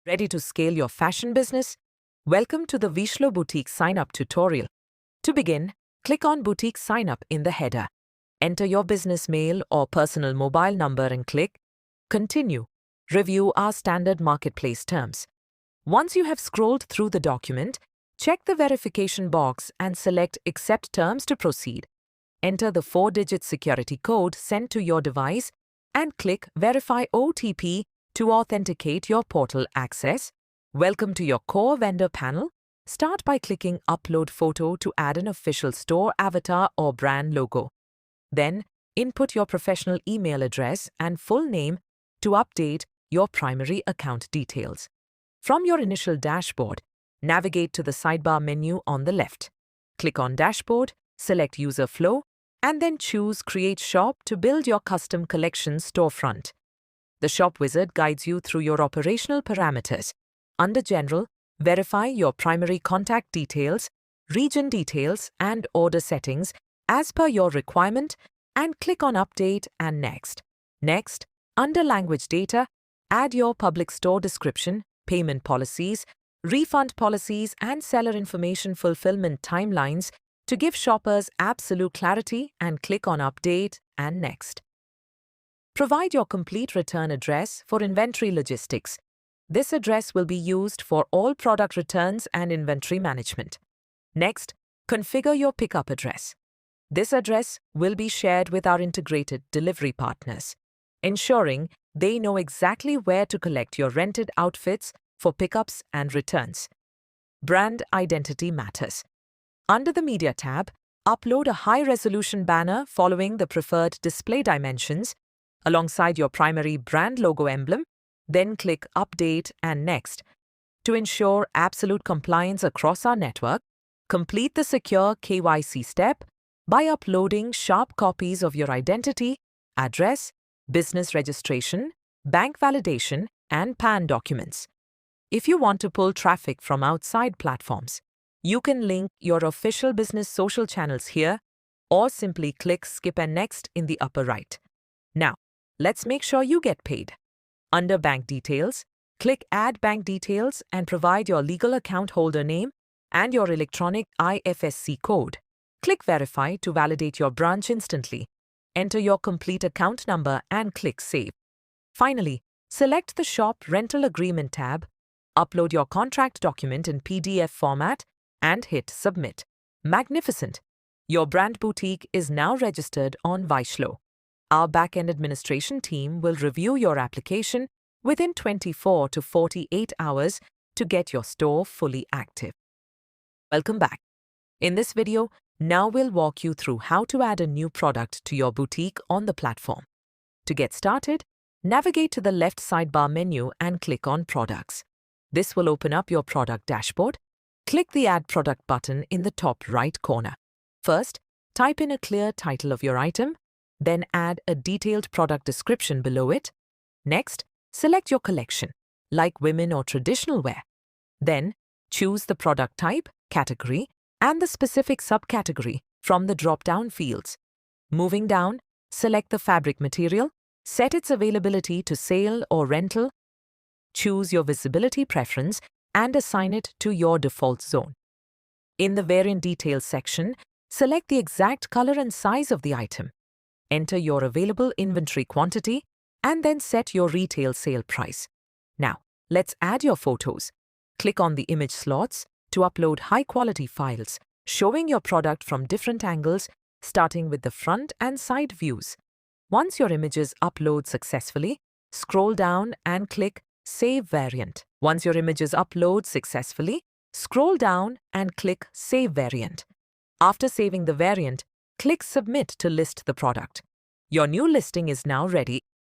Ready to scale your fashion business? Welcome to the Vyshlo Boutique sign-up tutorial. To begin, click on Boutique Sign-up in the header. Enter your business mail or personal mobile number and click Continue. Review our standard marketplace terms. Once you have scrolled through the document, check the verification box and select Accept Terms to proceed. Enter the 4-digit security code sent to your device and click Verify OTP to authenticate your portal access. Welcome to your core vendor panel. Start by clicking Upload Photo to add an official store avatar or brand logo. Then, input your professional email address and full name to update your primary account details. From your initial dashboard, navigate to the sidebar menu on the left. Click on Dashboard, select User Flow, and then choose Create Shop to build your custom collection storefront. The shop wizard guides you through your operational parameters. Under General, verify your primary contact details, region details, and order settings as per your requirement and click on Update and Next. Next, under Language Data, add your public store description, payment policies, refund policies, and seller information fulfillment timelines to give shoppers absolute clarity and click on Update and Next. Provide your complete return address for inventory logistics. This address will be used for all product returns and inventory management. Next, configure your pickup address. This address will be shared with our integrated delivery partners, ensuring they know exactly where to collect your rented outfits for pickups and returns. Brand identity matters. Under the Media tab, upload a high-resolution banner following the preferred display dimensions alongside your primary brand logo emblem, then click Update and Next. To ensure absolute compliance across our network, complete the secure KYC step by uploading sharp copies of your identity, address, business registration, bank validation, and PAN documents. If you want to pull traffic from outside platforms, you can link your official business social channels here or simply click Skip and Next in the upper right. Now, let's make sure you get paid. Under Bank Details, click Add Bank Details and provide your legal account holder name and your electronic IFSC code. Click Verify to validate your branch instantly. Enter your complete account number and click Save. Finally, select the Shop Rental Agreement tab, upload your contract document in PDF format, and hit Submit. Magnificent! Your brand boutique is now registered on Vyshlo. Our back-end administration team will review your application within 24 to 48 hours to get your store fully active. Welcome back. In this video, now we'll walk you through how to add a new product to your boutique on the platform. To get started, navigate to the left sidebar menu and click on Products. This will open up your product dashboard. Click the Add Product button in the top right corner. First, type in a clear title of your item, then add a detailed product description below it. Next, select your collection, like women or traditional wear. Then, choose the product type, category, and the specific subcategory from the drop-down fields. Moving down, select the fabric material, set its availability to sale or rental, choose your visibility preference, and assign it to your default zone. In the Variant Details section, select the exact color and size of the item. Enter your available inventory quantity, and then set your retail sale price. Now, let's add your photos. Click on the image slots to upload high-quality files, showing your product from different angles, starting with the front and side views. Once your images upload successfully, scroll down and click Save Variant. Once your images upload successfully, scroll down and click Save Variant. After saving the variant, click Submit to list the product. Your new listing is now ready.